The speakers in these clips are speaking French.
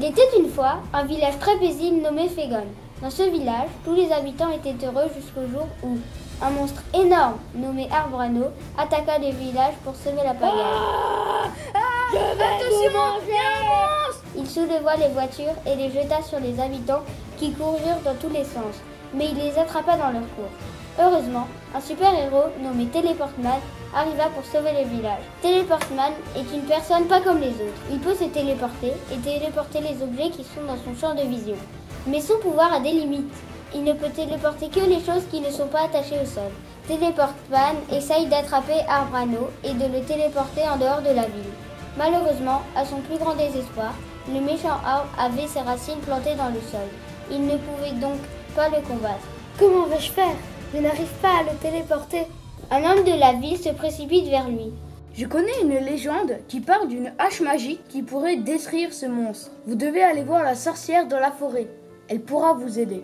Il était une fois un village très paisible nommé Fégon. Dans ce village, tous les habitants étaient heureux jusqu'au jour où un monstre énorme nommé Arbrano attaqua le village pour semer la pagaille. Il souleva les voitures et les jeta sur les habitants qui coururent dans tous les sens, mais il les attrapa dans leur course. Heureusement, un super-héros nommé Téléportman arriva pour sauver le village. Téléportman est une personne pas comme les autres. Il peut se téléporter et téléporter les objets qui sont dans son champ de vision. Mais son pouvoir a des limites. Il ne peut téléporter que les choses qui ne sont pas attachées au sol. Téléportman essaye d'attraper Arbrano et de le téléporter en dehors de la ville. Malheureusement, à son plus grand désespoir, le méchant arbre avait ses racines plantées dans le sol. Il ne pouvait donc pas le combattre. Comment vais-je faire? Je n'arrive pas à le téléporter. Un homme de la ville se précipite vers lui. Je connais une légende qui parle d'une hache magique qui pourrait détruire ce monstre. Vous devez aller voir la sorcière dans la forêt. Elle pourra vous aider.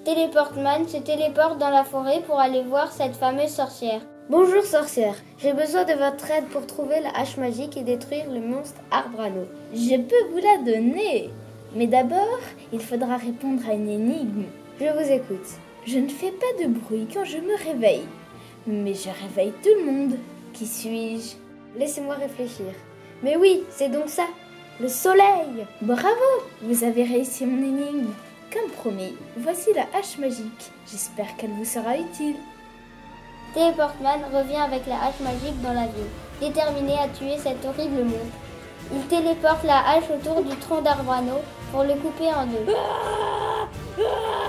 Téléportman se téléporte dans la forêt pour aller voir cette fameuse sorcière. Bonjour sorcière, j'ai besoin de votre aide pour trouver la hache magique et détruire le monstre Arbrano. Je peux vous la donner, mais d'abord, il faudra répondre à une énigme. Je vous écoute. Je ne fais pas de bruit quand je me réveille, mais je réveille tout le monde. Qui suis-je? Laissez-moi réfléchir. Mais oui, c'est donc ça, le soleil! Bravo, vous avez réussi mon énigme. Comme promis, voici la hache magique. J'espère qu'elle vous sera utile. Téléportman revient avec la hache magique dans la ville, déterminé à tuer cet horrible monstre. Il téléporte la hache autour du tronc d'Arbrano pour le couper en deux.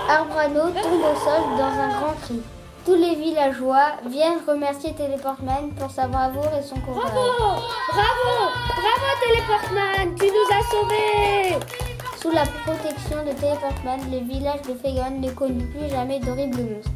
Arbrano tombe au sol dans un grand cri. Tous les villageois viennent remercier Téléportman pour sa bravoure et son courage. Bravo! Bravo! Bravo Téléportman! Tu nous as sauvés! Sous la protection de Téléportman, le village de Fégon ne connut plus jamais d'horribles monstres.